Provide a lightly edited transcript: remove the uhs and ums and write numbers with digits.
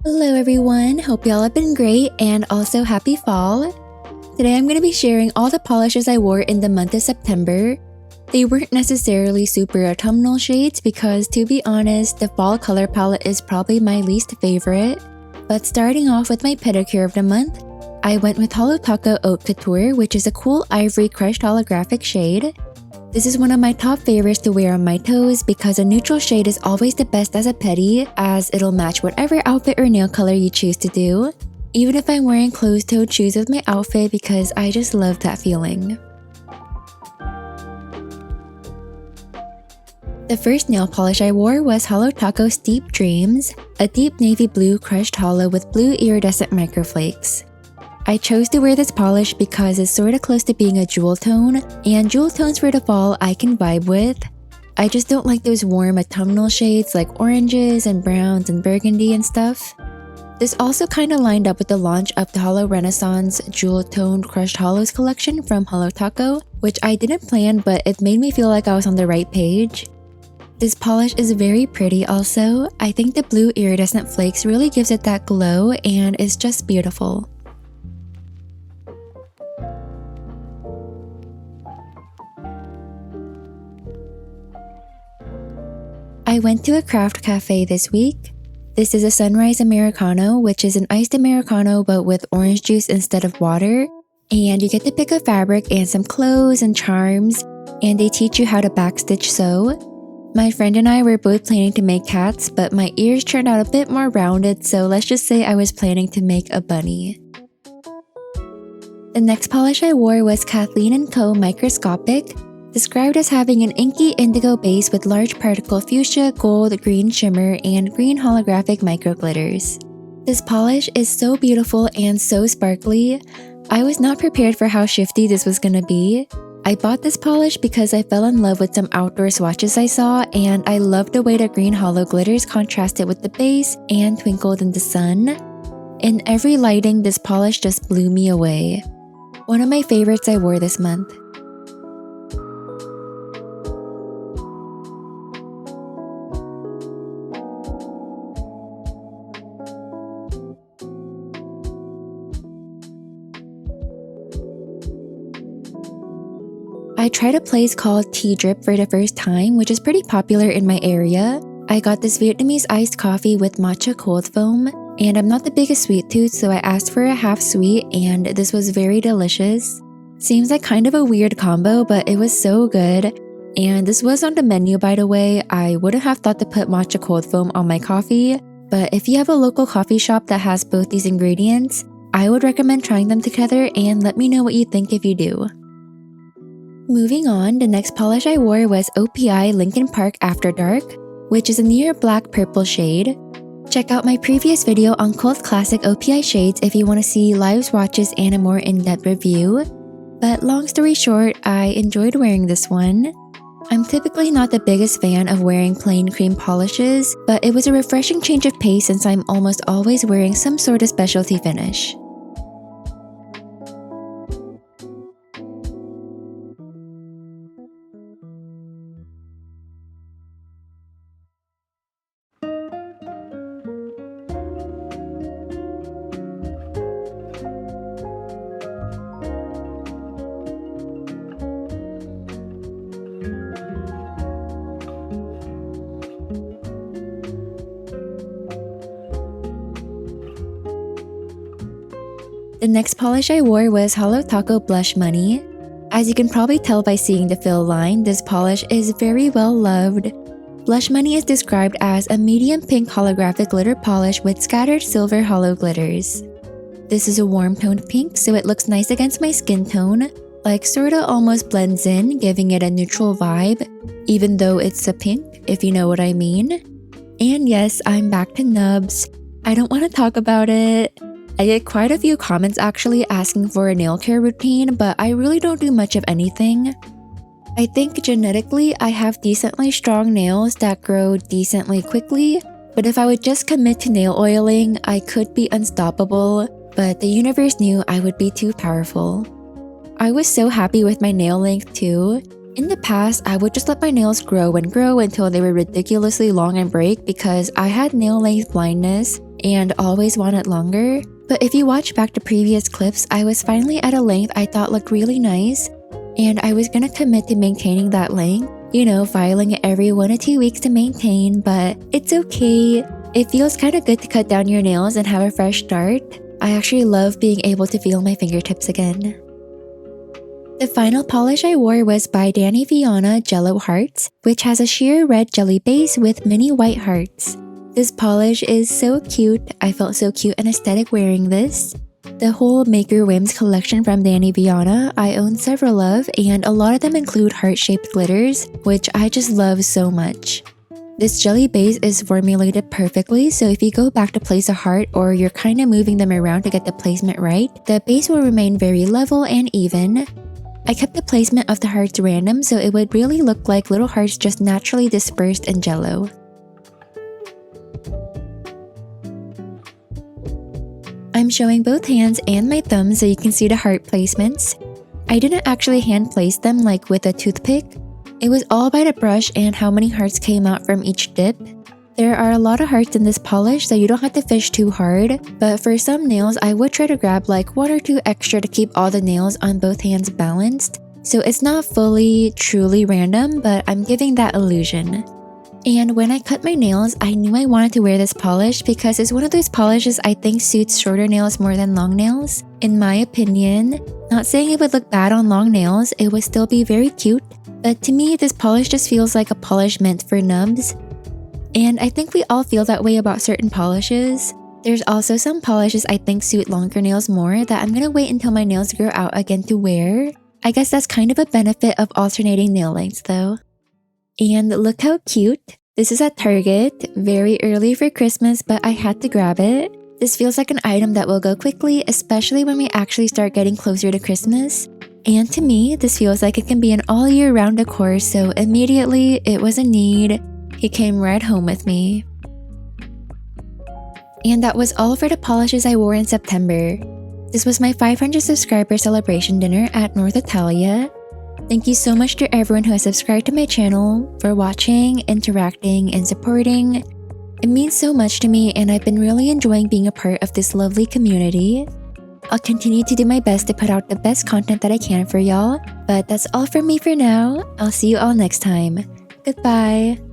Hello everyone, hope y'all have been great and also happy fall. Today I'm going to be sharing all the polishes I wore in the month of September. They weren't necessarily super autumnal shades because to be honest, the fall color palette is probably my least favorite. But starting off with my pedicure of the month, I went with Holo Haute Couture, which is a cool ivory crushed holographic shade. This is one of my top favorites to wear on my toes because a neutral shade is always the best as a pedi, as it'll match whatever outfit or nail color you choose to do, even if I'm wearing closed-toed shoes with my outfit because I just love that feeling. The first nail polish I wore was Holo Steep Dreams, a deep navy blue crushed holo with blue iridescent microflakes. I chose to wear this polish because it's sorta close to being a jewel tone, and jewel tones for the fall I can vibe with. I just don't like those warm autumnal shades like oranges and browns and burgundy and stuff. This also kinda lined up with the launch of the Holo Renaissance jewel toned crushed holos collection from Holo Taco, which I didn't plan but it made me feel like I was on the right page. This polish is very pretty also. I think the blue iridescent flakes really gives it that glow and is just beautiful. I went to a craft cafe this week. This is a Sunrise Americano, which is an iced Americano but with orange juice instead of water. And you get to pick a fabric and some clothes and charms, and they teach you how to backstitch sew. My friend and I were both planning to make cats, but my ears turned out a bit more rounded, so let's just say I was planning to make a bunny. The next polish I wore was Kathleen Co Microscopic, described as having an inky indigo base with large particle fuchsia, gold, green shimmer, and green holographic microglitters. This polish is so beautiful and so sparkly. I was not prepared for how shifty this was gonna be. I bought this polish because I fell in love with some outdoor swatches I saw, and I loved the way the green holo glitters contrasted with the base and twinkled in the sun. In every lighting, this polish just blew me away. One of my favorites I wore this month. I tried a place called Tea Drip for the first time, which is pretty popular in my area. I got this Vietnamese iced coffee with matcha cold foam, and I'm not the biggest sweet tooth, so I asked for a half sweet, and this was very delicious. Seems like kind of a weird combo, but it was so good. And this was on the menu, by the way. I wouldn't have thought to put matcha cold foam on my coffee, but if you have a local coffee shop that has both these ingredients, I would recommend trying them together and let me know what you think if you do. Moving on, the next polish I wore was OPI Lincoln Park After Dark, which is a near black purple shade. Check out my previous video on cult classic OPI shades if you want to see live swatches and a more in-depth review. But long story short, I enjoyed wearing this one. I'm typically not the biggest fan of wearing plain cream polishes, but it was a refreshing change of pace since I'm almost always wearing some sort of specialty finish. The next polish I wore was Holo Taco Blush Money. As you can probably tell by seeing the fill line, this polish is very well loved. Blush Money is described as a medium pink holographic glitter polish with scattered silver holo glitters. This is a warm toned pink, so it looks nice against my skin tone, like sorta almost blends in, giving it a neutral vibe, even though it's a pink, if you know what I mean. And yes, I'm back to nubs. I don't want to talk about it. I get quite a few comments actually asking for a nail care routine, but I really don't do much of anything. I think genetically I have decently strong nails that grow decently quickly, but if I would just commit to nail oiling, I could be unstoppable, but the universe knew I would be too powerful. I was so happy with my nail length too. In the past, I would just let my nails grow and grow until they were ridiculously long and break because I had nail length blindness, and always wanted longer. But if you watch back to previous clips, I was finally at a length I thought looked really nice, and I was gonna commit to maintaining that length. You know, filing it every 1 to 2 weeks to maintain, but it's okay. It feels kind of good to cut down your nails and have a fresh start. I actually love being able to feel my fingertips again. The final polish I wore was by Dany Vianna Jello Hearts, which has a sheer red jelly base with mini white hearts. This polish is so cute. I felt so cute and aesthetic wearing this. The whole Maker Whims collection from Dany Vianna I own several of, and a lot of them include heart-shaped glitters, which I just love so much. This jelly base is formulated perfectly, so if you go back to place a heart or you're kinda moving them around to get the placement right, the base will remain very level and even. I kept the placement of the hearts random so it would really look like little hearts just naturally dispersed in Jello. I'm showing both hands and my thumb so you can see the heart placements. I didn't actually hand place them like with a toothpick. It was all by the brush and how many hearts came out from each dip. There are a lot of hearts in this polish so you don't have to fish too hard, but for some nails I would try to grab like 1 or 2 extra to keep all the nails on both hands balanced. So it's not fully, truly random, but I'm giving that illusion. And when I cut my nails, I knew I wanted to wear this polish because it's one of those polishes I think suits shorter nails more than long nails. In my opinion, not saying it would look bad on long nails, it would still be very cute, but to me this polish just feels like a polish meant for nubs. And I think we all feel that way about certain polishes. There's also some polishes I think suit longer nails more that I'm gonna wait until my nails grow out again to wear. I guess that's kind of a benefit of alternating nail lengths though. And look how cute. This is at Target, very early for Christmas, but I had to grab it. This feels like an item that will go quickly, especially when we actually start getting closer to Christmas. And to me, this feels like it can be an all year round decor, so immediately it was a need. It came right home with me. And that was all for the polishes I wore in September. This was my 500 subscriber celebration dinner at North Italia. Thank you so much to everyone who has subscribed to my channel, for watching, interacting, and supporting. It means so much to me and I've been really enjoying being a part of this lovely community. I'll continue to do my best to put out the best content that I can for y'all, but that's all from me for now. I'll see you all next time. Goodbye!